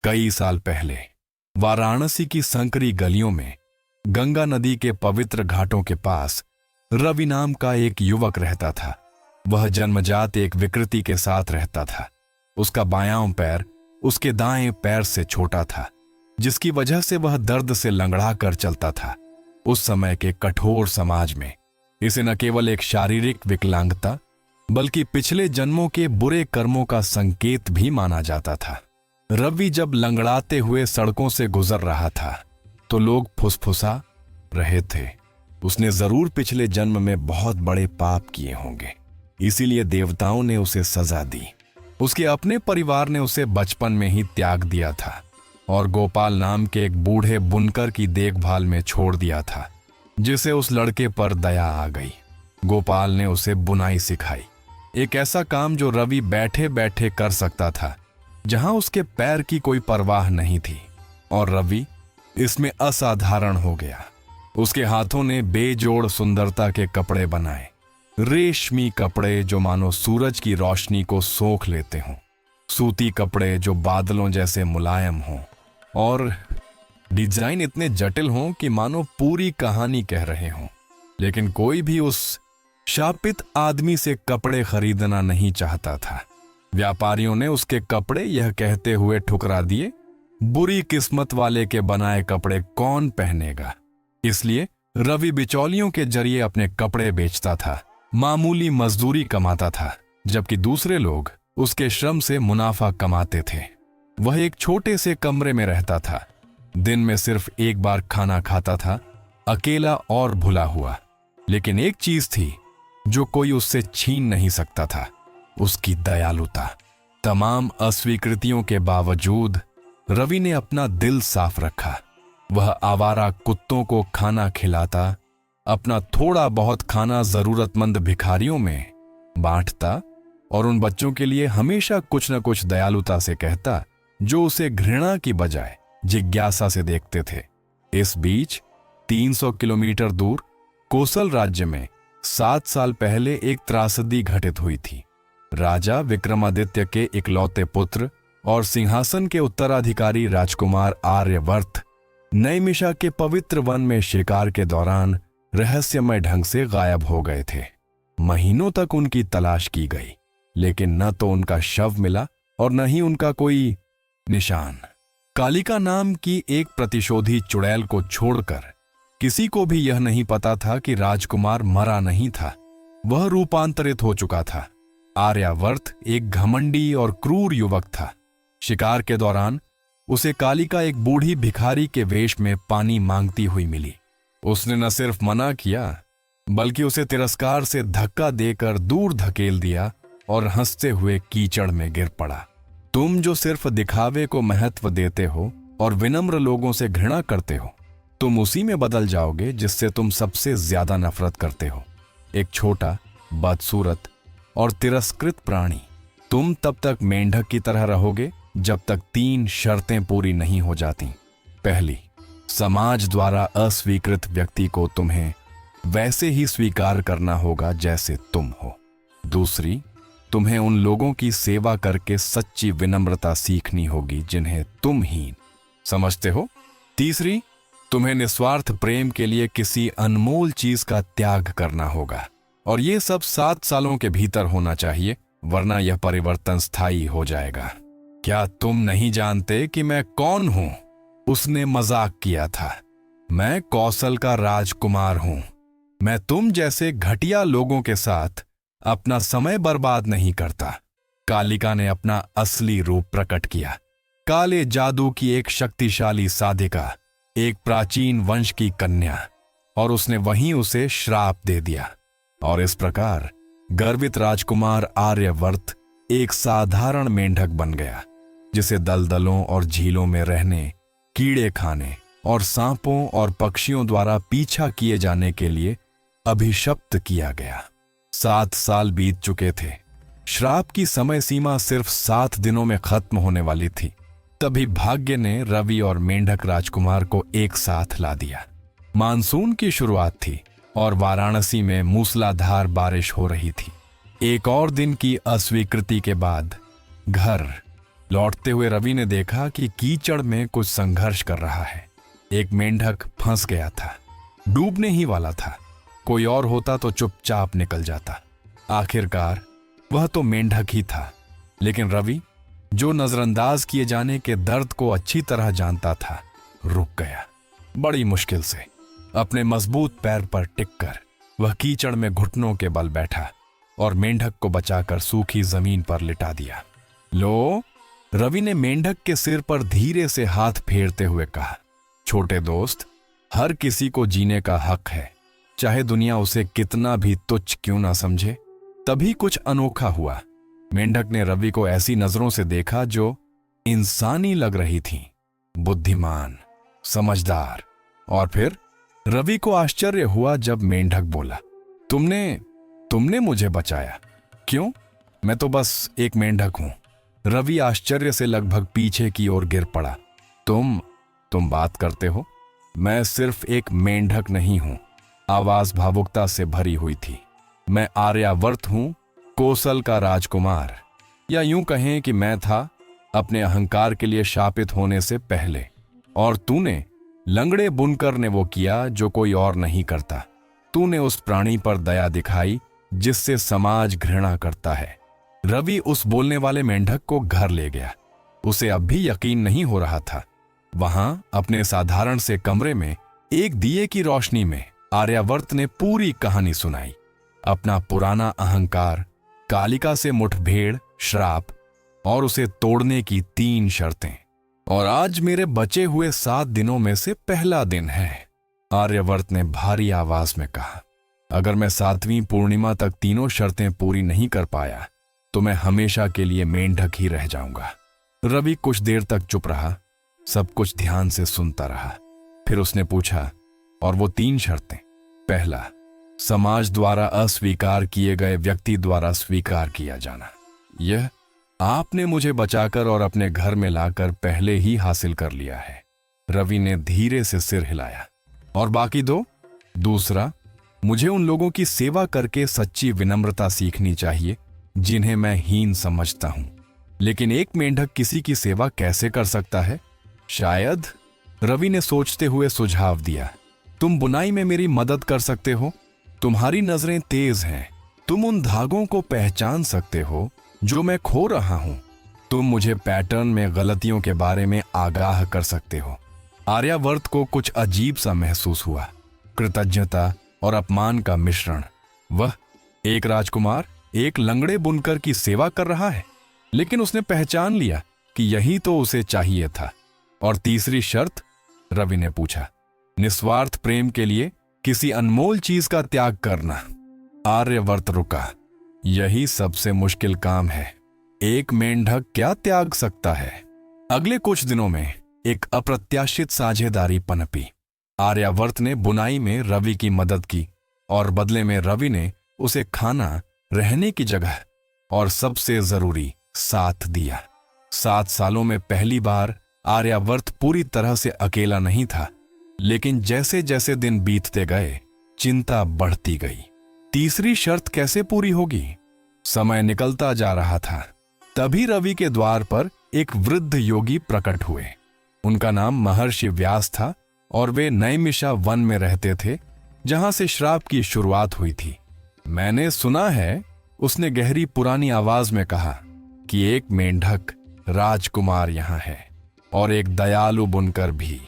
कई साल पहले वाराणसी की संकरी गलियों में गंगा नदी के पवित्र घाटों के पास रवि नाम का एक युवक रहता था। वह जन्मजात एक विकृति के साथ रहता था। उसका बायां पैर उसके दाएं पैर से छोटा था, जिसकी वजह से वह दर्द से लंगड़ा कर चलता था। उस समय के कठोर समाज में इसे न केवल एक शारीरिक विकलांगता बल्कि पिछले जन्मों के बुरे कर्मों का संकेत भी माना जाता था। रवि जब लंगड़ाते हुए सड़कों से गुजर रहा था तो लोग फुसफुसा रहे थे, उसने जरूर पिछले जन्म में बहुत बड़े पाप किए होंगे, इसीलिए देवताओं ने उसे सजा दी। उसके अपने परिवार ने उसे बचपन में ही त्याग दिया था और गोपाल नाम के एक बूढ़े बुनकर की देखभाल में छोड़ दिया था, जिसे उस लड़के पर दया आ गई। गोपाल ने उसे बुनाई सिखाई, एक ऐसा काम जो रवि बैठे बैठे कर सकता था, जहां उसके पैर की कोई परवाह नहीं थी, और रवि इसमें असाधारण हो गया। उसके हाथों ने बेजोड़ सुंदरता के कपड़े बनाए, रेशमी कपड़े जो मानो सूरज की रोशनी को सोख लेते हों, सूती कपड़े जो बादलों जैसे मुलायम हों, और डिजाइन इतने जटिल हों कि मानो पूरी कहानी कह रहे हों। लेकिन कोई भी उस शापित आदमी से कपड़े खरीदना नहीं चाहता था। व्यापारियों ने उसके कपड़े यह कहते हुए ठुकरा दिए, बुरी किस्मत वाले के बनाए कपड़े कौन पहनेगा। इसलिए रवि बिचौलियों के जरिए अपने कपड़े बेचता था, मामूली मजदूरी कमाता था, जबकि दूसरे लोग उसके श्रम से मुनाफा कमाते थे। वह एक छोटे से कमरे में रहता था, दिन में सिर्फ एक बार खाना खाता था, अकेला और भुला हुआ। लेकिन एक चीज थी जो कोई उससे छीन नहीं सकता था, उसकी दयालुता। तमाम अस्वीकृतियों के बावजूद रवि ने अपना दिल साफ रखा। वह आवारा कुत्तों को खाना खिलाता, अपना थोड़ा बहुत खाना जरूरतमंद भिखारियों में बांटता और उन बच्चों के लिए हमेशा कुछ न कुछ दयालुता से कहता जो उसे घृणा की बजाय जिज्ञासा से देखते थे। इस बीच 300 किलोमीटर दूर कोसल राज्य में 7 साल पहले एक त्रासदी घटित हुई थी। राजा विक्रमादित्य के इकलौते पुत्र और सिंहासन के उत्तराधिकारी राजकुमार आर्यवर्त नैमिषा के पवित्र वन में शिकार के दौरान रहस्यमय ढंग से गायब हो गए थे। महीनों तक उनकी तलाश की गई, लेकिन न तो उनका शव मिला और न ही उनका कोई निशान। कालिका नाम की एक प्रतिशोधी चुड़ैल को छोड़कर किसी को भी यह नहीं पता था कि राजकुमार मरा नहीं था, वह रूपांतरित हो चुका था। आर्यावर्त एक घमंडी और क्रूर युवक था। शिकार के दौरान उसे कालिका एक बूढ़ी भिखारी के वेश में पानी मांगती हुई मिली। उसने न सिर्फ मना किया बल्कि उसे तिरस्कार से धक्का देकर दूर धकेल दिया और हंसते हुए कीचड़ में गिर पड़ा। तुम जो सिर्फ दिखावे को महत्व देते हो और विनम्र लोगों से घृणा करते हो, तुम उसी में बदल जाओगे जिससे तुम सबसे ज्यादा नफरत करते हो, एक छोटा, बदसूरत और तिरस्कृत प्राणी। तुम तब तक मेंढक की तरह रहोगे जब तक 3 शर्तें पूरी नहीं हो जाती। पहली, समाज द्वारा अस्वीकृत व्यक्ति को तुम्हें वैसे ही स्वीकार करना होगा जैसे तुम हो। दूसरी, तुम्हें उन लोगों की सेवा करके सच्ची विनम्रता सीखनी होगी जिन्हें तुम हीन समझते हो। तीसरी, तुम्हें निस्वार्थ प्रेम के लिए किसी अनमोल चीज का त्याग करना होगा, और ये सब 7 सालों के भीतर होना चाहिए, वरना यह परिवर्तन स्थायी हो जाएगा। क्या तुम नहीं जानते कि मैं कौन हूं? उसने मजाक किया था। मैं कौशल का राजकुमार हूं। मैं तुम जैसे घटिया लोगों के साथ अपना समय बर्बाद नहीं करता। कालिका ने अपना असली रूप प्रकट किया। काले जादू की एक शक्तिशाली साधिका, एक प्राचीन वंश की कन्या, और उसने वहीं उसे श्राप दे दिया। और इस प्रकार गर्वित राजकुमार आर्यवर्त एक साधारण मेंढक बन गया, जिसे दलदलों और झीलों में रहने, कीड़े खाने और सांपों और पक्षियों द्वारा पीछा किए जाने के लिए अभिशप्त किया गया। 7 साल बीत चुके थे। श्राप की समय सीमा सिर्फ 7 दिनों में खत्म होने वाली थी। तभी भाग्य ने रवि और मेंढक राजकुमार को एक साथ ला दिया। मानसून की शुरुआत थी और वाराणसी में मूसलाधार बारिश हो रही थी। एक और दिन की अस्वीकृति के बाद घर लौटते हुए रवि ने देखा कि कीचड़ में कुछ संघर्ष कर रहा है। एक मेंढक फंस गया था, डूबने ही वाला था। कोई और होता तो चुपचाप निकल जाता। आखिरकार वह तो मेंढक ही था, लेकिन रवि, जो नजरअंदाज किए जाने के दर्द को अच्छी तरह जानता था, रुक गया। बड़ी मुश्किल से अपने मजबूत पैर पर टिककर वह कीचड़ में घुटनों के बल बैठा और मेंढक को बचाकर सूखी जमीन पर लिटा दिया। लो, रवि ने मेंढक के सिर पर धीरे से हाथ फेरते हुए कहा, छोटे दोस्त, हर किसी को जीने का हक है, चाहे दुनिया उसे कितना भी तुच्छ क्यों ना समझे। तभी कुछ अनोखा हुआ। मेंढक ने रवि को ऐसी नजरों से देखा जो इंसानी लग रही थीं, बुद्धिमान, समझदार। और फिर रवि को आश्चर्य हुआ जब मेंढक बोला, तुमने मुझे बचाया। क्यों? मैं तो बस एक मेंढक हूं। रवि आश्चर्य से लगभग पीछे की ओर गिर पड़ा। तुम बात करते हो? मैं सिर्फ एक मेंढक नहीं हूं। आवाज भावुकता से भरी हुई थी। मैं आर्यावर्त हूं, कोसल का राजकुमार। या यूं कहें कि मैं था अपने अहंकार के लिए शापित होने से पहले। और तूने, लंगड़े बुनकर ने वो किया जो कोई और नहीं करता। तूने उस प्राणी पर दया दिखाई जिससे समाज घृणा करता है। रवि उस बोलने वाले मेंढक को घर ले गया। उसे अब भी यकीन नहीं हो रहा था। वहां अपने साधारण से कमरे में एक दिए की रोशनी में आर्यावर्त ने पूरी कहानी सुनाई। अपना पुराना अहंकार, कालिका से मुठभेड़, श्राप और उसे तोड़ने की 3 शर्तें। और आज मेरे बचे हुए 7 दिनों में से पहला दिन है, आर्यावर्त ने भारी आवाज में कहा। अगर मैं 7वीं पूर्णिमा तक तीनों शर्तें पूरी नहीं कर पाया तो मैं हमेशा के लिए मेंढक ही रह जाऊंगा। रवि कुछ देर तक चुप रहा, सब कुछ ध्यान से सुनता रहा। फिर उसने पूछा, और वो 3 शर्तें? पहला, समाज द्वारा अस्वीकार किए गए व्यक्ति द्वारा स्वीकार किया जाना। यह आपने मुझे बचाकर और अपने घर में लाकर पहले ही हासिल कर लिया है। रवि ने धीरे से सिर हिलाया। और बाकी 2? दूसरा, मुझे उन लोगों की सेवा करके सच्ची विनम्रता सीखनी चाहिए जिन्हें मैं हीन समझता हूं। लेकिन एक मेंढक किसी की सेवा कैसे कर सकता है? शायद, रवि ने सोचते हुए सुझाव दिया, तुम बुनाई में मेरी मदद कर सकते हो। तुम्हारी नजरें तेज हैं। तुम उन धागों को पहचान सकते हो जो मैं खो रहा हूं। तुम मुझे पैटर्न में गलतियों के बारे में आगाह कर सकते हो। आर्यावर्त को कुछ अजीब सा महसूस हुआ, कृतज्ञता और अपमान का मिश्रण। वह, एक राजकुमार एक लंगड़े बुनकर की सेवा कर रहा है, लेकिन उसने पहचान लिया कि यही तो उसे चाहिए था। और तीसरी शर्त? रवि ने पूछा। निस्वार्थ प्रेम के लिए किसी अनमोल चीज का त्याग करना। आर्यावर्त रुका। यही सबसे मुश्किल काम है। एक मेंढक क्या त्याग सकता है? अगले कुछ दिनों में एक अप्रत्याशित साझेदारी पनपी। आर्यावर्त ने बुनाई में रवि की मदद की और बदले में रवि ने उसे खाना, रहने की जगह और सबसे जरूरी साथ दिया। 7 सालों में पहली बार आर्यावर्त पूरी तरह से अकेला नहीं था, लेकिन जैसे जैसे दिन बीतते गए चिंता बढ़ती गई। तीसरी शर्त कैसे पूरी होगी? समय निकलता जा रहा था। तभी रवि के द्वार पर एक वृद्ध योगी प्रकट हुए। उनका नाम महर्षि व्यास था और वे नैमिषा वन में रहते थे, जहां से श्राप की शुरुआत हुई थी। मैंने सुना है, उसने गहरी पुरानी आवाज में कहा, कि एक मेंढक राजकुमार यहां है और एक दयालु बुनकर भी।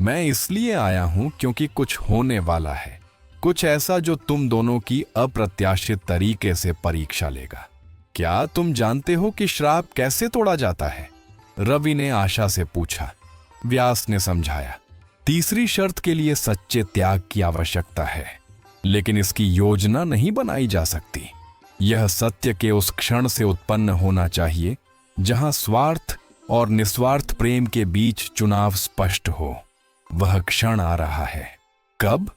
मैं इसलिए आया हूं क्योंकि कुछ होने वाला है, कुछ ऐसा जो तुम दोनों की अप्रत्याशित तरीके से परीक्षा लेगा। क्या तुम जानते हो कि श्राप कैसे तोड़ा जाता है? रवि ने आशा से पूछा। व्यास ने समझाया, तीसरी शर्त के लिए सच्चे त्याग की आवश्यकता है, लेकिन इसकी योजना नहीं बनाई जा सकती। यह सत्य के उस क्षण से उत्पन्न होना चाहिए जहां स्वार्थ और निस्वार्थ प्रेम के बीच चुनाव स्पष्ट हो। वह क्षण आ रहा है। कब?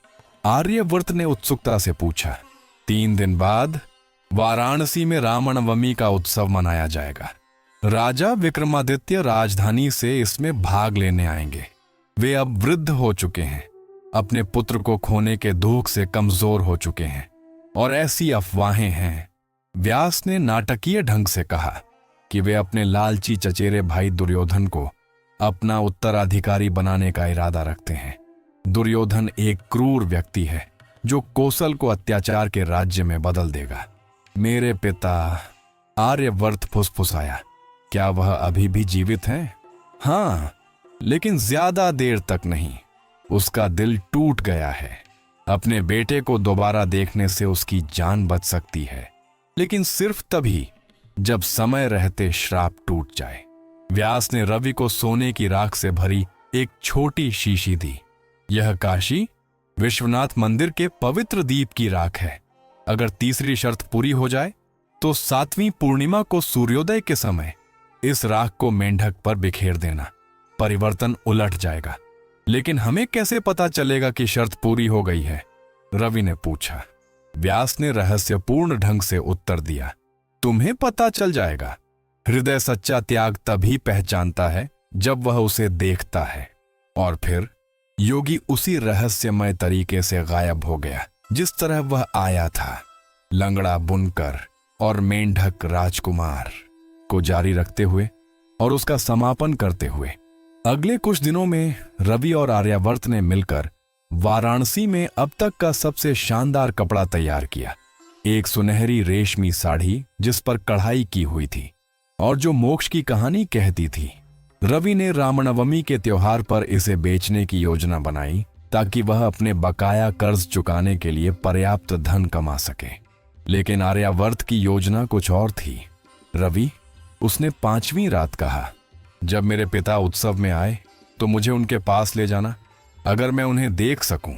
आर्यावर्त ने उत्सुकता से पूछा। 3 दिन बाद वाराणसी में रामनवमी का उत्सव मनाया जाएगा। राजा विक्रमादित्य राजधानी से इसमें भाग लेने आएंगे। वे अब वृद्ध हो चुके हैं, अपने पुत्र को खोने के दुख से कमजोर हो चुके हैं, और ऐसी अफवाहें हैं। व्यास ने नाटकीय ढंग से कहा। कि वे अपने लालची चचेरे भाई दुर्योधन को अपना उत्तराधिकारी बनाने का इरादा रखते हैं। दुर्योधन एक क्रूर व्यक्ति है जो कौशल को अत्याचार के राज्य में बदल देगा। मेरे पिता, आर्यवर्त फुसफुसाया, क्या वह अभी भी जीवित हैं? हाँ, लेकिन ज्यादा देर तक नहीं। उसका दिल टूट गया है। अपने बेटे को दोबारा देखने से उसकी जान बच सकती है, लेकिन सिर्फ तभी जब समय रहते श्राप टूट जाए। व्यास ने रवि को सोने की राख से भरी एक छोटी शीशी दी। यह काशी विश्वनाथ मंदिर के पवित्र दीप की राख है। अगर तीसरी शर्त पूरी हो जाए तो 7वीं पूर्णिमा को सूर्योदय के समय इस राख को मेंढक पर बिखेर देना। परिवर्तन उलट जाएगा। लेकिन हमें कैसे पता चलेगा कि शर्त पूरी हो गई है? रवि ने पूछा। व्यास ने रहस्यपूर्ण ढंग से उत्तर दिया, तुम्हें पता चल जाएगा। हृदय सच्चा त्याग तभी पहचानता है जब वह उसे देखता है। और फिर योगी उसी रहस्यमय तरीके से गायब हो गया जिस तरह वह आया था, लंगड़ा बुनकर और मेंढक राजकुमार को जारी रखते हुए और उसका समापन करते हुए। अगले कुछ दिनों में रवि और आर्यावर्त ने मिलकर वाराणसी में अब तक का सबसे शानदार कपड़ा तैयार किया। एक सुनहरी रेशमी साड़ी जिस पर कढ़ाई की हुई थी और जो मोक्ष की कहानी कहती थी। रवि ने रामनवमी के त्योहार पर इसे बेचने की योजना बनाई ताकि वह अपने बकाया कर्ज चुकाने के लिए पर्याप्त धन कमा सके। लेकिन आर्यावर्त की योजना कुछ और थी। रवि, उसने 5वीं रात कहा, जब मेरे पिता उत्सव में आए तो मुझे उनके पास ले जाना। अगर मैं उन्हें देख सकूं,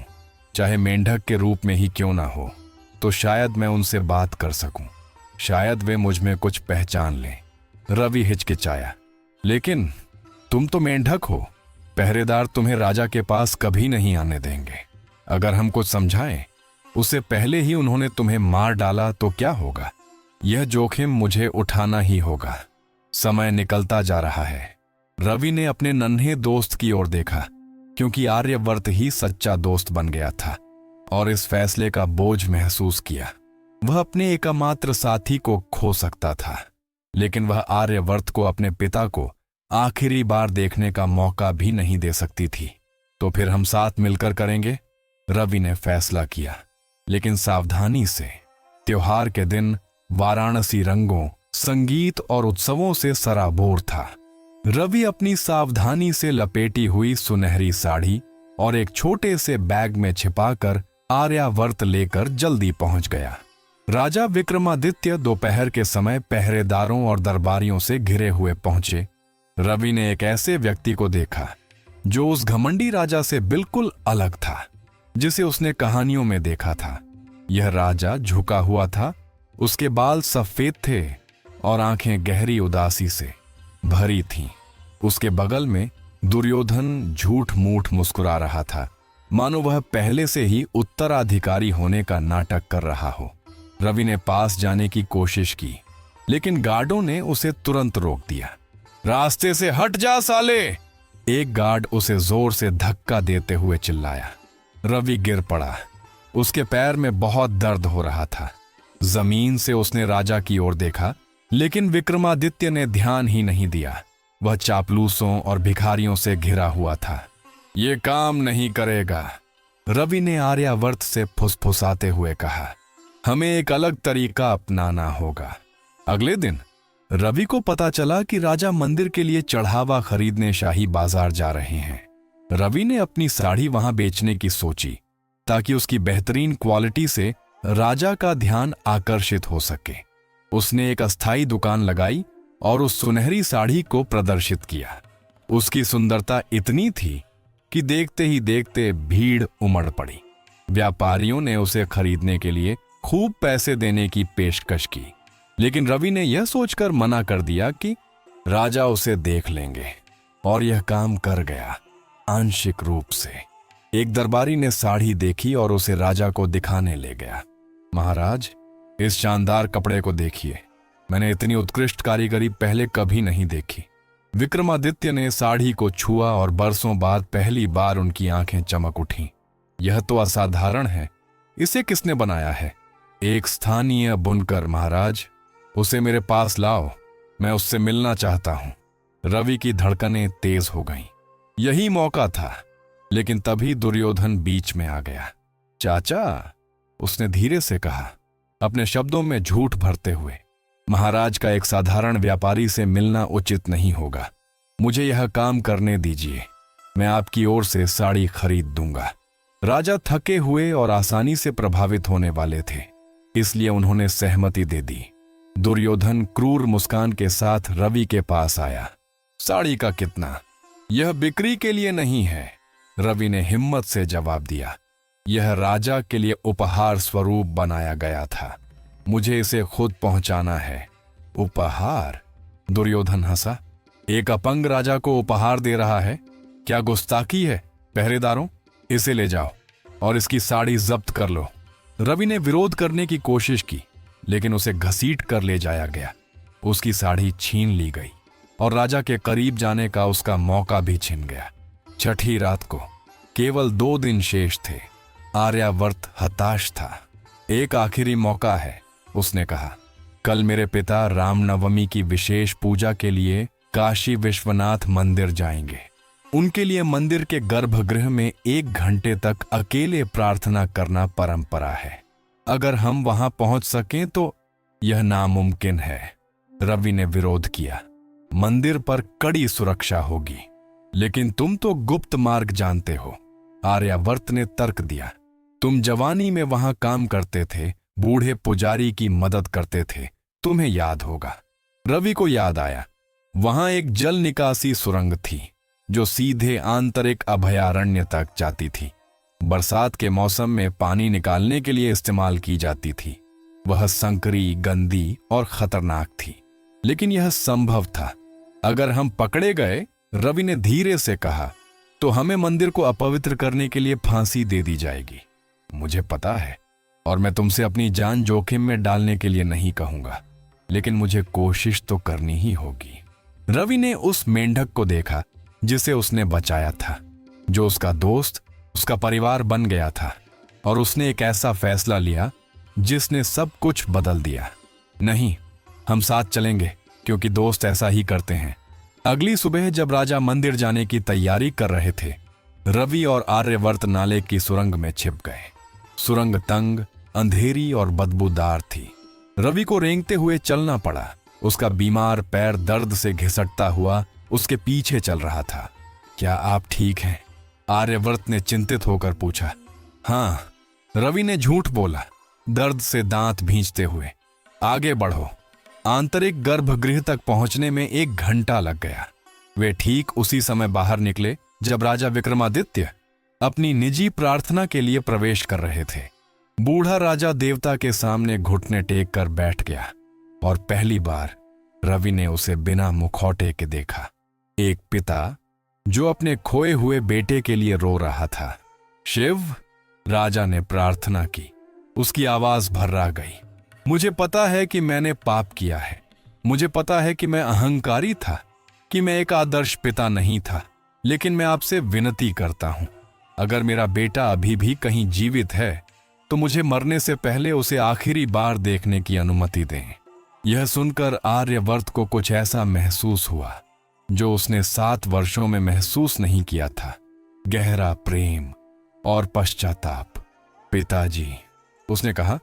चाहे मेंढक के रूप में ही क्यों ना हो, तो शायद मैं उनसे बात कर सकूं। शायद वे मुझ में कुछ पहचान लें। रवि हिचकिचाया, लेकिन तुम तो मेंढक हो। पहरेदार तुम्हें राजा के पास कभी नहीं आने देंगे। अगर हम कुछ समझाएं, उससे पहले ही उन्होंने तुम्हें मार डाला तो क्या होगा? यह जोखिम मुझे उठाना ही होगा। समय निकलता जा रहा है। रवि ने अपने नन्हे दोस्त की ओर देखा, क्योंकि आर्यवर्त ही सच्चा दोस्त बन गया था और इस फैसले का बोझ महसूस किया। वह अपने एकमात्र साथी को खो सकता था, लेकिन वह आर्यवर्त को अपने पिता को आखिरी बार देखने का मौका भी नहीं दे सकती थी। तो फिर हम साथ मिलकर करेंगे, रवि ने फैसला किया, लेकिन सावधानी से। त्योहार के दिन वाराणसी रंगों, संगीत और उत्सवों से सराबोर था। रवि अपनी सावधानी से लपेटी हुई सुनहरी साड़ी और एक छोटे से बैग में छिपाकर आर्यावर्त लेकर जल्दी पहुंच गया। राजा विक्रमादित्य दोपहर के समय पहरेदारों और दरबारियों से घिरे हुए पहुंचे। रवि ने एक ऐसे व्यक्ति को देखा जो उस घमंडी राजा से बिल्कुल अलग था जिसे उसने कहानियों में देखा था। यह राजा झुका हुआ था, उसके बाल सफेद थे और आंखें गहरी उदासी से भरी थीं। उसके बगल में दुर्योधन झूठ मूठ मुस्कुरा रहा था, मानो वह पहले से ही उत्तराधिकारी होने का नाटक कर रहा हो। रवि ने पास जाने की कोशिश की, लेकिन गार्डों ने उसे तुरंत रोक दिया। रास्ते से हट जा साले! एक गार्ड उसे जोर से धक्का देते हुए चिल्लाया। रवि गिर पड़ा। उसके पैर में बहुत दर्द हो रहा था। जमीन से उसने राजा की ओर देखा, लेकिन विक्रमादित्य ने ध्यान ही नहीं दिया। वह चापलूसों और भिखारियों से घिरा हुआ था। ये काम नहीं करेगा, रवि ने आर्यावर्त से फुसफुसाते हुए कहा। हमें एक अलग तरीका अपनाना होगा। अगले दिन रवि को पता चला कि राजा मंदिर के लिए चढ़ावा खरीदने शाही बाजार जा रहे हैं। रवि ने अपनी साड़ी वहां बेचने की सोची ताकि उसकी बेहतरीन क्वालिटी से राजा का ध्यान आकर्षित हो सके। उसने एक अस्थायी दुकान लगाई और उस सुनहरी साड़ी को प्रदर्शित किया। उसकी सुंदरता इतनी थी कि देखते ही देखते भीड़ उमड़ पड़ी। व्यापारियों ने उसे खरीदने के लिए खूब पैसे देने की पेशकश की, लेकिन रवि ने यह सोचकर मना कर दिया कि राजा उसे देख लेंगे, और यह काम कर गया आंशिक रूप से। एक दरबारी ने साड़ी देखी और उसे राजा को दिखाने ले गया। महाराज, इस शानदार कपड़े को देखिए, मैंने इतनी उत्कृष्ट कारीगरी पहले कभी नहीं देखी। विक्रमादित्य ने साड़ी को छुआ और बरसों बाद पहली बार उनकी आंखें चमक उठीं। यह तो असाधारण है, इसे किसने बनाया है? एक स्थानीय बुनकर महाराज, उसे मेरे पास लाओ। मैं उससे मिलना चाहता हूं। रवि की धड़कनें तेज हो गईं। यही मौका था, लेकिन तभी दुर्योधन बीच में आ गया। चाचा, उसने धीरे से कहा, अपने शब्दों में झूठ भरते हुए, महाराज का एक साधारण व्यापारी से मिलना उचित नहीं होगा। मुझे यह काम करने दीजिए, मैं आपकी ओर से साड़ी खरीद दूंगा। राजा थके हुए और आसानी से प्रभावित होने वाले थे, इसलिए उन्होंने सहमति दे दी। दुर्योधन क्रूर मुस्कान के साथ रवि के पास आया। साड़ी का कितना? यह बिक्री के लिए नहीं है, रवि ने हिम्मत से जवाब दिया। यह राजा के लिए उपहार स्वरूप बनाया गया था। मुझे इसे खुद पहुंचाना है। उपहार? दुर्योधन हंसा। एक अपंग राजा को उपहार दे रहा है? क्या गुस्ताखी है? पहरेदारों, इसे ले जाओ और इसकी साड़ी जब्त कर लो। रवि ने विरोध करने की कोशिश की, लेकिन उसे घसीट कर ले जाया गया। उसकी साड़ी छीन ली गई और राजा के करीब जाने का उसका मौका भी छिन गया। छठी रात को केवल 2 दिन शेष थे। आर्यावर्त हताश था। एक आखिरी मौका है, उसने कहा। कल मेरे पिता रामनवमी की विशेष पूजा के लिए काशी विश्वनाथ मंदिर जाएंगे। उनके लिए मंदिर के गर्भगृह में 1 घंटे तक अकेले प्रार्थना करना परंपरा है। अगर हम वहां पहुंच सकें तो। यह नामुमकिन है, रवि ने विरोध किया। मंदिर पर कड़ी सुरक्षा होगी। लेकिन तुम तो गुप्त मार्ग जानते हो, आर्यावर्त ने तर्क दिया। तुम जवानी में वहां काम करते थे, बूढ़े पुजारी की मदद करते थे, तुम्हें याद होगा। रवि को याद आया, वहां एक जल निकासी सुरंग थी जो सीधे आंतरिक अभयारण्य तक जाती थी। बरसात के मौसम में पानी निकालने के लिए इस्तेमाल की जाती थी। वह संकरी, गंदी और खतरनाक थी, लेकिन यह संभव था। अगर हम पकड़े गए, रवि ने धीरे से कहा, तो हमें मंदिर को अपवित्र करने के लिए फांसी दे दी जाएगी। मुझे पता है, और मैं तुमसे अपनी जान जोखिम में डालने के लिए नहीं कहूंगा, लेकिन मुझे कोशिश तो करनी ही होगी। रवि ने उस मेंढक को देखा जिसे उसने बचाया था, जो उसका दोस्त, उसका परिवार बन गया था, और उसने एक ऐसा फैसला लिया जिसने सब कुछ बदल दिया। नहीं, हम साथ चलेंगे, क्योंकि दोस्त ऐसा ही करते हैं। अगली सुबह जब राजा मंदिर जाने की तैयारी कर रहे थे, रवि और आर्यवर्त नाले की सुरंग में छिप गए। सुरंग तंग, अंधेरी और बदबूदार थी। रवि को रेंगते हुए चलना पड़ा। उसका बीमार पैर दर्द से घिसटता हुआ उसके पीछे चल रहा था। क्या आप ठीक हैं? आर्यवर्त ने चिंतित होकर पूछा। हाँ, रवि ने झूठ बोला, दर्द से दांत भींचते हुए। आगे बढ़ो। आंतरिक गर्भगृह तक पहुंचने में 1 घंटा लग गया। वे ठीक उसी समय बाहर निकले जब राजा विक्रमादित्य अपनी निजी प्रार्थना के लिए प्रवेश कर रहे थे। बूढ़ा राजा देवता के सामने घुटने टेक कर बैठ गया, और पहली बार रवि ने उसे बिना मुखौटे के देखा। एक पिता जो अपने खोए हुए बेटे के लिए रो रहा था। शिव, राजा ने प्रार्थना की। उसकी आवाज भर्रा गई। मुझे पता है कि मैंने पाप किया है। मुझे पता है कि मैं अहंकारी था, कि मैं एक आदर्श पिता नहीं था, लेकिन मैं आपसे विनती करता हूं, अगर मेरा बेटा अभी भी कहीं जीवित है तो मुझे मरने से पहले उसे आखिरी बार देखने की अनुमति दें। यह सुनकर आर्यवर्त को कुछ ऐसा महसूस हुआ जो उसने 7 वर्षों में महसूस नहीं किया था। गहरा प्रेम और पश्चाताप। पिताजी, उसने कहा।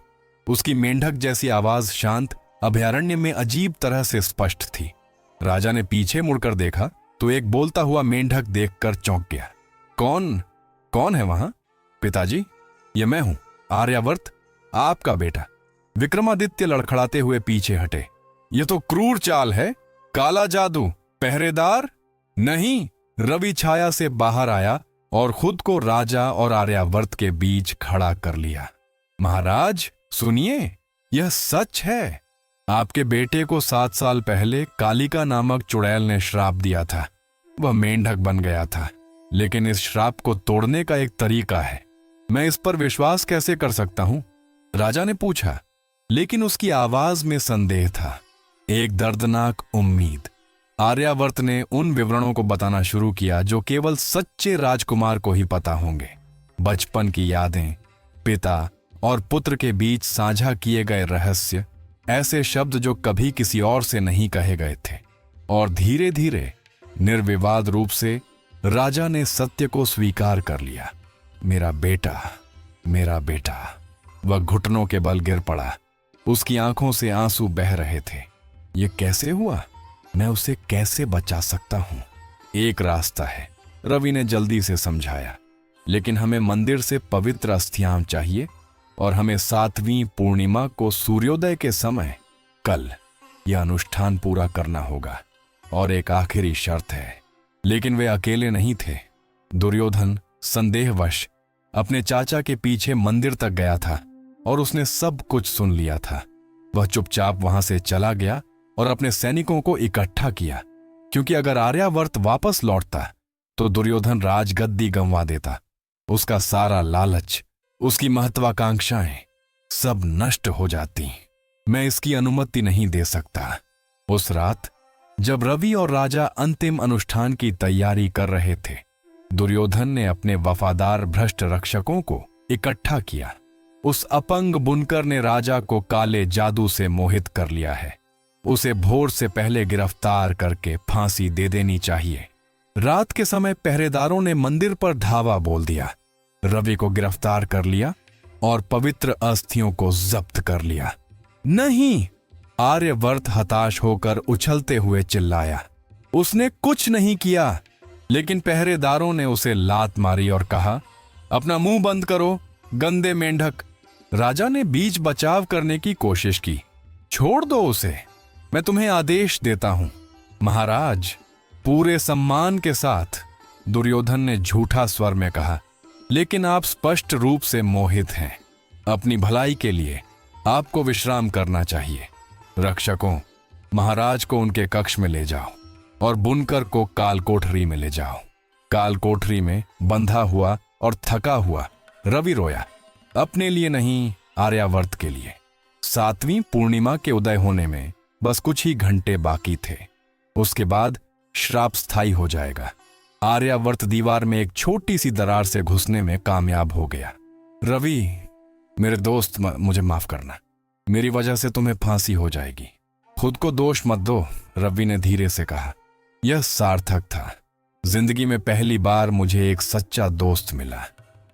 उसकी मेंढक जैसी आवाज शांत अभयारण्य में अजीब तरह से स्पष्ट थी। राजा ने पीछे मुड़कर देखा तो एक बोलता हुआ मेंढक देखकर चौंक गया। कौन है वहां? पिताजी, यह मैं हूं, आर्यावर्त, आपका बेटा। विक्रमादित्य लड़खड़ाते हुए पीछे हटे। यह तो क्रूर चाल है, काला जादू। पहरेदार? नहीं। रवि छाया से बाहर आया और खुद को राजा और आर्यावर्त के बीच खड़ा कर लिया। महाराज, सुनिए, यह सच है। आपके बेटे को 7 साल पहले कालिका नामक चुड़ैल ने श्राप दिया था। वह मेंढक बन गया था, लेकिन इस श्राप को तोड़ने का एक तरीका है। मैं इस पर विश्वास कैसे कर सकता हूं? राजा ने पूछा, लेकिन उसकी आवाज में संदेह था, एक दर्दनाक उम्मीद। आर्यावर्त ने उन विवरणों को बताना शुरू किया जो केवल सच्चे राजकुमार को ही पता होंगे। बचपन की यादें, पिता और पुत्र के बीच साझा किए गए रहस्य, ऐसे शब्द जो कभी किसी और से नहीं कहे गए थे। और धीरे धीरे निर्विवाद रूप से राजा ने सत्य को स्वीकार कर लिया। मेरा बेटा, मेरा बेटा। वह घुटनों के बल गिर पड़ा। उसकी आंखों से आंसू बह रहे थे। ये कैसे हुआ? मैं उसे कैसे बचा सकता हूं? एक रास्ता है, रवि ने जल्दी से समझाया, लेकिन हमें मंदिर से पवित्र अस्थियां चाहिए और हमें 7वीं पूर्णिमा को सूर्योदय के समय कल यह अनुष्ठान पूरा करना होगा। और एक आखिरी शर्त है। लेकिन वे अकेले नहीं थे। दुर्योधन संदेहवश अपने चाचा के पीछे मंदिर तक गया था और उसने सब कुछ सुन लिया था। वह चुपचाप वहां से चला गया और अपने सैनिकों को इकट्ठा किया, क्योंकि अगर आर्यावर्त वापस लौटता तो दुर्योधन राजगद्दी गंवा देता। उसका सारा लालच, उसकी महत्वाकांक्षाएं सब नष्ट हो जाती। मैं इसकी अनुमति नहीं दे सकता। उस रात जब रवि और राजा अंतिम अनुष्ठान की तैयारी कर रहे थे, दुर्योधन ने अपने वफादार भ्रष्ट रक्षकों को इकट्ठा किया। उस अपंग बुनकर ने राजा को काले जादू से मोहित कर लिया है। उसे भोर से पहले गिरफ्तार करके फांसी दे देनी चाहिए। रात के समय पहरेदारों ने मंदिर पर धावा बोल दिया, रवि को गिरफ्तार कर लिया और पवित्र अस्थियों को जब्त कर लिया। नहीं! आर्यवर्त हताश होकर उछलते हुए चिल्लाया। उसने कुछ नहीं किया। लेकिन पहरेदारों ने उसे लात मारी और कहा, अपना मुंह बंद करो, गंदे मेंढक। राजा ने बीच बचाव करने की कोशिश की। छोड़ दो उसे, मैं तुम्हें आदेश देता हूं। महाराज, पूरे सम्मान के साथ दुर्योधन ने झूठा स्वर में कहा, लेकिन आप स्पष्ट रूप से मोहित हैं। अपनी भलाई के लिए आपको विश्राम करना चाहिए। रक्षकों, महाराज को उनके कक्ष में ले जाओ और बुनकर को काल कोठरी में ले जाओ। काल कोठरी में बंधा हुआ और थका हुआ रवि रोया, अपने लिए नहीं, आर्यावर्त के लिए। 7वीं पूर्णिमा के उदय होने में बस कुछ ही घंटे बाकी थे। उसके बाद श्राप स्थायी हो जाएगा। आर्यावर्त दीवार में एक छोटी सी दरार से घुसने में कामयाब हो गया। रवि, मेरे दोस्त, मुझे माफ करना। मेरी वजह से तुम्हें फांसी हो जाएगी। खुद को दोष मत दो, रवि ने धीरे से कहा। यह सार्थक था। जिंदगी में पहली बार मुझे एक सच्चा दोस्त मिला।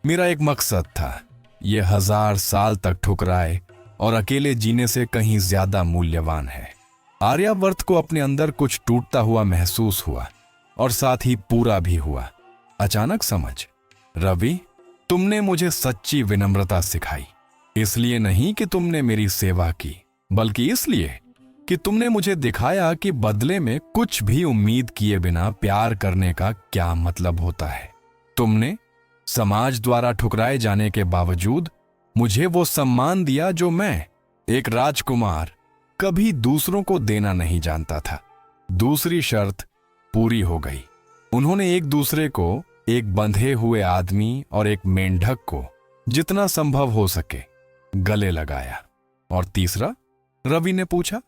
मेरा एक मकसद था, यह 1000 साल तक ठुकराए और अकेले जीने से कहीं ज्यादा मूल्यवान है। आर्यावर्त को अपने अंदर कुछ टूटता हुआ महसूस हुआ और साथ ही पूरा भी हुआ। अचानक समझ, रवि, तुमने मुझे सच्ची विनम्रता सिखाई। इसलिए नहीं कि तुमने मेरी सेवा की, बल्कि इसलिए कि तुमने मुझे दिखाया कि बदले में कुछ भी उम्मीद किए बिना प्यार करने का क्या मतलब होता है। तुमने समाज द्वारा ठुकराए जाने के बावजूद मुझे वो सम्मान दिया जो मैं, एक राजकुमार, कभी दूसरों को देना नहीं जानता था। दूसरी शर्त पूरी हो गई। उन्होंने एक दूसरे को, एक बंधे हुए आदमी और एक मेंढक को जितना संभव हो सके गले लगाया। और तीसरा? रवि ने पूछा।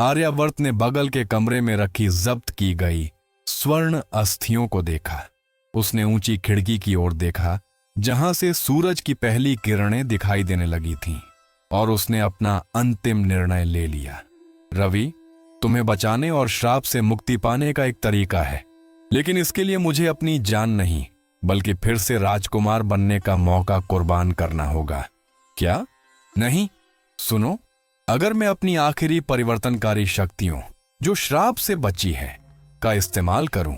आर्यावर्त ने बगल के कमरे में रखी जब्त की गई स्वर्ण अस्थियों को देखा। उसने ऊंची खिड़की की ओर देखा जहां से सूरज की पहली किरणें दिखाई देने लगी थीं, और उसने अपना अंतिम निर्णय ले लिया। रवि, तुम्हें बचाने और श्राप से मुक्ति पाने का एक तरीका है, लेकिन इसके लिए मुझे अपनी जान नहीं, बल्कि फिर से राजकुमार बनने का मौका कुर्बान करना होगा। क्या? नहीं, सुनो, अगर मैं अपनी आखिरी परिवर्तनकारी शक्तियों, जो श्राप से बची है, का इस्तेमाल करूं,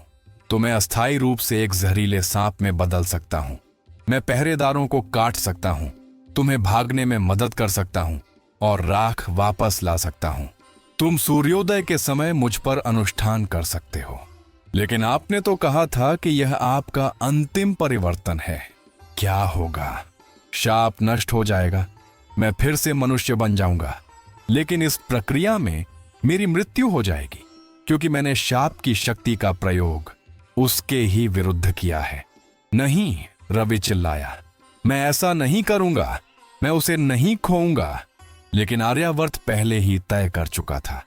तो मैं अस्थायी रूप से एक जहरीले सांप में बदल सकता हूं। मैं पहरेदारों को काट सकता हूं, तुम्हें भागने में मदद कर सकता हूं और राख वापस ला सकता हूं। तुम सूर्योदय के समय मुझ पर अनुष्ठान कर सकते हो। लेकिन आपने तो कहा था कि यह आपका अंतिम परिवर्तन है। क्या होगा? शाप नष्ट हो जाएगा, मैं फिर से मनुष्य बन जाऊंगा, लेकिन इस प्रक्रिया में मेरी मृत्यु हो जाएगी, क्योंकि मैंने शाप की शक्ति का प्रयोग उसके ही विरुद्ध किया है। नहीं, रवि चिल्लाया, मैं ऐसा नहीं करूंगा, मैं उसे नहीं खोऊंगा। लेकिन आर्यावर्त पहले ही तय कर चुका था।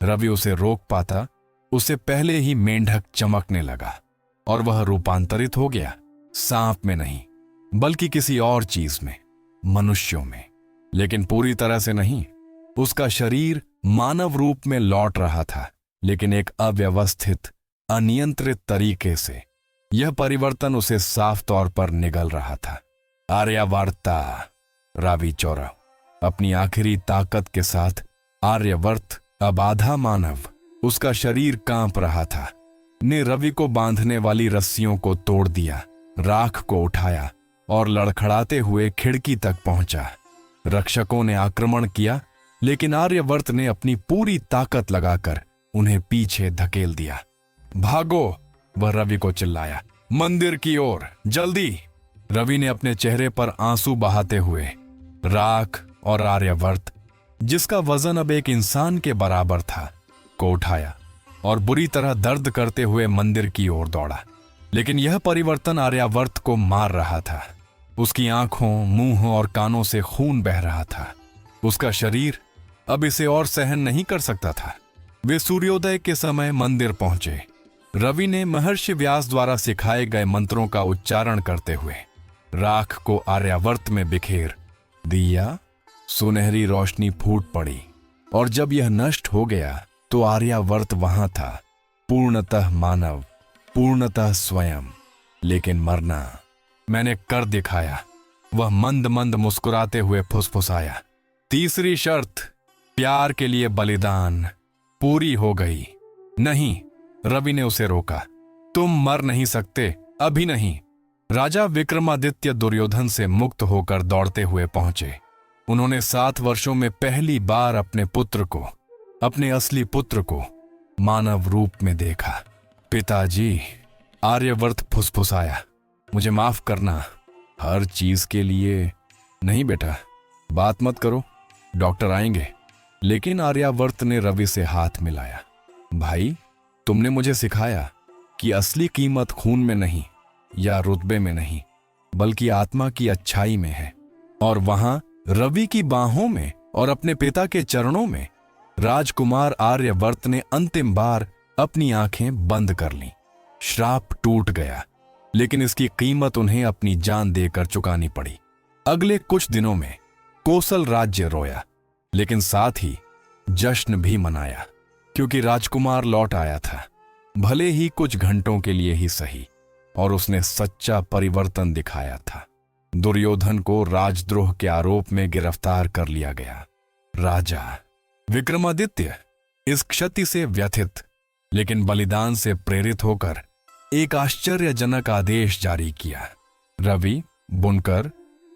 रवि उसे रोक पाता उससे पहले ही मेंढक चमकने लगा और वह रूपांतरित हो गया, सांप में नहीं बल्कि किसी और चीज में, मनुष्यों में। लेकिन पूरी तरह से नहीं। उसका शरीर मानव रूप में लौट रहा था, लेकिन एक अव्यवस्थित, अनियंत्रित तरीके से। यह परिवर्तन उसे साफ तौर पर निगल रहा था। आर्यावर्ता, रावी चौरव अपनी आखिरी ताकत के साथ। आर्यवर्त अब आधा मानव, उसका शरीर कांप रहा था, ने रवि को बांधने वाली रस्सियों को तोड़ दिया, राख को उठाया और लड़खड़ाते हुए खिड़की तक पहुंचा। रक्षकों ने आक्रमण किया, लेकिन आर्यवर्त ने अपनी पूरी ताकत लगाकर उन्हें पीछे धकेल दिया। भागो, वह रवि को चिल्लाया, मंदिर की ओर, जल्दी। रवि ने अपने चेहरे पर आंसू बहाते हुए राख और आर्यवर्त, जिसका वजन अब एक इंसान के बराबर था, को उठाया और बुरी तरह दर्द करते हुए मंदिर की ओर दौड़ा। लेकिन यह परिवर्तन आर्यावर्त को मार रहा था। उसकी आंखों, मुंह और कानों से खून बह रहा था। उसका शरीर अब इसे और सहन नहीं कर सकता था। वे सूर्योदय के समय मंदिर पहुंचे। रवि ने महर्षि व्यास द्वारा सिखाए गए मंत्रों का उच्चारण करते हुए राख को आर्यावर्त में बिखेर दिया। सुनहरी रोशनी फूट पड़ी और जब यह नष्ट हो गया तो आर्यावर्त वहां था, पूर्णतः मानव, पूर्णतः स्वयं। लेकिन मरना मैंने कर दिखाया, वह मंद मंद मुस्कुराते हुए फुसफुसाया। तीसरी शर्त, प्यार के लिए बलिदान, पूरी हो गई। नहीं, रवि ने उसे रोका, तुम मर नहीं सकते, अभी नहीं। राजा विक्रमादित्य दुर्योधन से मुक्त होकर दौड़ते हुए पहुंचे। उन्होंने 7 वर्षों में पहली बार अपने पुत्र को, अपने असली पुत्र को मानव रूप में देखा। पिताजी, आर्यवर्त फुसफुसाया, मुझे माफ करना, हर चीज के लिए। नहीं बेटा, बात मत करो, डॉक्टर आएंगे। लेकिन आर्यावर्त ने रवि से हाथ मिलाया। भाई, तुमने मुझे सिखाया कि असली कीमत खून में नहीं या रुतबे में नहीं, बल्कि आत्मा की अच्छाई में है। और वहां रवि की बाहों में और अपने पिता के चरणों में राजकुमार आर्यवर्त ने अंतिम बार अपनी आंखें बंद कर लीं। श्राप टूट गया, लेकिन इसकी कीमत उन्हें अपनी जान देकर चुकानी पड़ी। अगले कुछ दिनों में कोसल राज्य रोया, लेकिन साथ ही जश्न भी मनाया, क्योंकि राजकुमार लौट आया था, भले ही कुछ घंटों के लिए ही सही, और उसने सच्चा परिवर्तन दिखाया था। दुर्योधन को राजद्रोह के आरोप में गिरफ्तार कर लिया गया। राजा विक्रमादित्य इस क्षति से व्यथित, लेकिन बलिदान से प्रेरित होकर एक आश्चर्यजनक आदेश जारी किया। रवि, बुनकर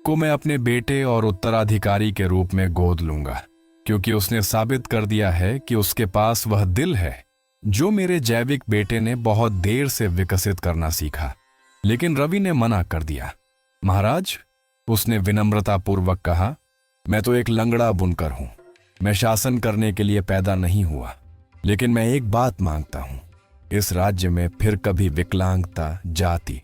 को मैं अपने बेटे और उत्तराधिकारी के रूप में गोद लूंगा, क्योंकि उसने साबित कर दिया है कि उसके पास वह दिल है जो मेरे जैविक बेटे ने बहुत देर से विकसित करना सीखा। लेकिन रवि ने मना कर दिया। महाराज, उसने विनम्रतापूर्वक कहा, मैं तो एक लंगड़ा बुनकर हूं, मैं शासन करने के लिए पैदा नहीं हुआ। लेकिन मैं एक बात मांगता हूं, इस राज्य में फिर कभी विकलांगता, जाति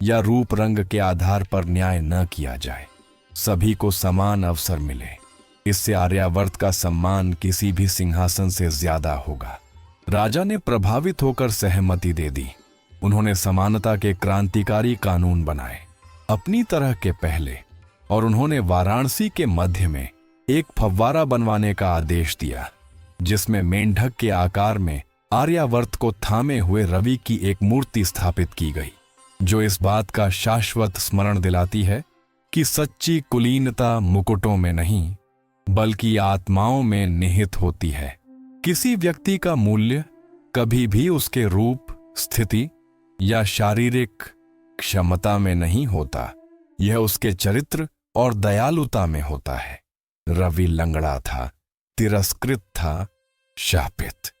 या रूप रंग के आधार पर न्याय न किया जाए। सभी को समान अवसर मिले। इससे आर्यावर्त का सम्मान किसी भी सिंहासन से ज्यादा होगा। राजा ने प्रभावित होकर सहमति दे दी। उन्होंने समानता के क्रांतिकारी कानून बनाए, अपनी तरह के पहले, और उन्होंने वाराणसी के मध्य में एक फव्वारा बनवाने का आदेश दिया, जिसमें मेंढक के आकार में आर्यावर्त को थामे हुए रवि की एक मूर्ति स्थापित की गई, जो इस बात का शाश्वत स्मरण दिलाती है कि सच्ची कुलीनता मुकुटों में नहीं, बल्कि आत्माओं में निहित होती है। किसी व्यक्ति का मूल्य कभी भी उसके रूप, स्थिति या शारीरिक क्षमता में नहीं होता, यह उसके चरित्र और दयालुता में होता है। रवि लंगड़ा था, तिरस्कृत था, शापित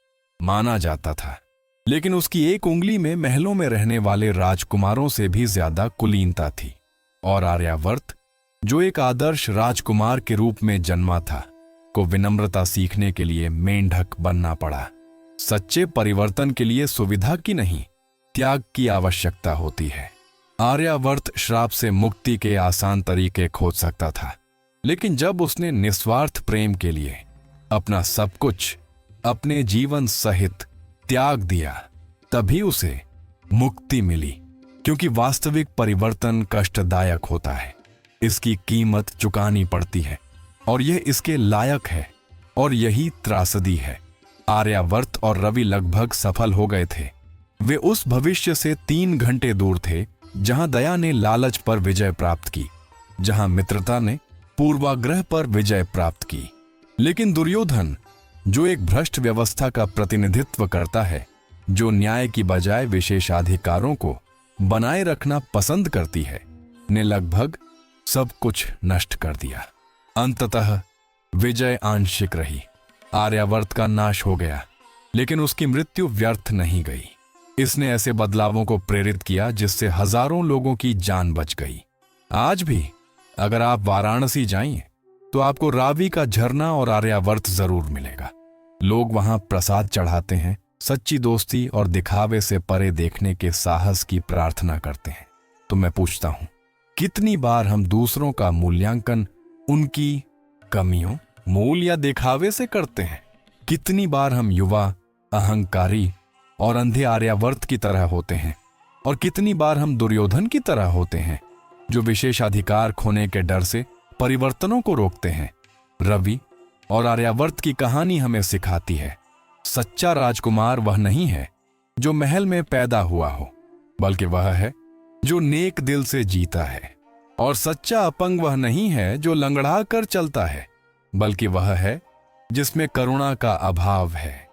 माना जाता था, लेकिन उसकी एक उंगली में महलों में रहने वाले राजकुमारों से भी ज्यादा कुलीनता थी। और आर्यावर्त, जो एक आदर्श राजकुमार के रूप में जन्मा था, को विनम्रता सीखने के लिए मेंढक बनना पड़ा। सच्चे परिवर्तन के लिए सुविधा की नहीं, त्याग की आवश्यकता होती है। आर्यावर्त श्राप से मुक्ति के आसान तरीके खोज सकता था, लेकिन जब उसने निस्वार्थ प्रेम के लिए अपना सब कुछ, अपने जीवन सहित त्याग दिया, तभी उसे मुक्ति मिली। क्योंकि वास्तविक परिवर्तन कष्टदायक होता है, इसकी कीमत चुकानी पड़ती है, और यह इसके लायक है। और यही त्रासदी है। आर्यावर्त और रवि लगभग सफल हो गए थे। वे उस भविष्य से 3 घंटे दूर थे जहां दया ने लालच पर विजय प्राप्त की, जहां मित्रता ने पूर्वाग्रह पर विजय प्राप्त की। लेकिन दुर्योधन, जो एक भ्रष्ट व्यवस्था का प्रतिनिधित्व करता है, जो न्याय की बजाय विशेषाधिकारों को बनाए रखना पसंद करती है, ने लगभग सब कुछ नष्ट कर दिया। अंततः विजय आंशिक रही। आर्यावर्त का नाश हो गया, लेकिन उसकी मृत्यु व्यर्थ नहीं गई। इसने ऐसे बदलावों को प्रेरित किया जिससे हजारों लोगों की जान बच गई। आज भी अगर आप वाराणसी जाएं, तो आपको रावी का झरना और आर्यावर्त जरूर मिलेगा। लोग वहां प्रसाद चढ़ाते हैं, सच्ची दोस्ती और दिखावे से परे देखने के साहस की प्रार्थना करते हैं। तो मैं पूछता हूं, कितनी बार हम दूसरों का मूल्यांकन उनकी कमियों, मूल या दिखावे से करते हैं? कितनी बार हम युवा, अहंकारी और अंधे आर्यावर्त की तरह होते हैं, और कितनी बार हम दुर्योधन की तरह होते हैं, जो विशेषाधिकार खोने के डर से परिवर्तनों को रोकते हैं। रवि और आर्यावर्त की कहानी हमें सिखाती है, सच्चा राजकुमार वह नहीं है जो महल में पैदा हुआ हो, बल्कि वह है जो नेक दिल से जीता है। और सच्चा अपंग वह नहीं है जो लंगड़ा कर चलता है, बल्कि वह है जिसमें करुणा का अभाव है।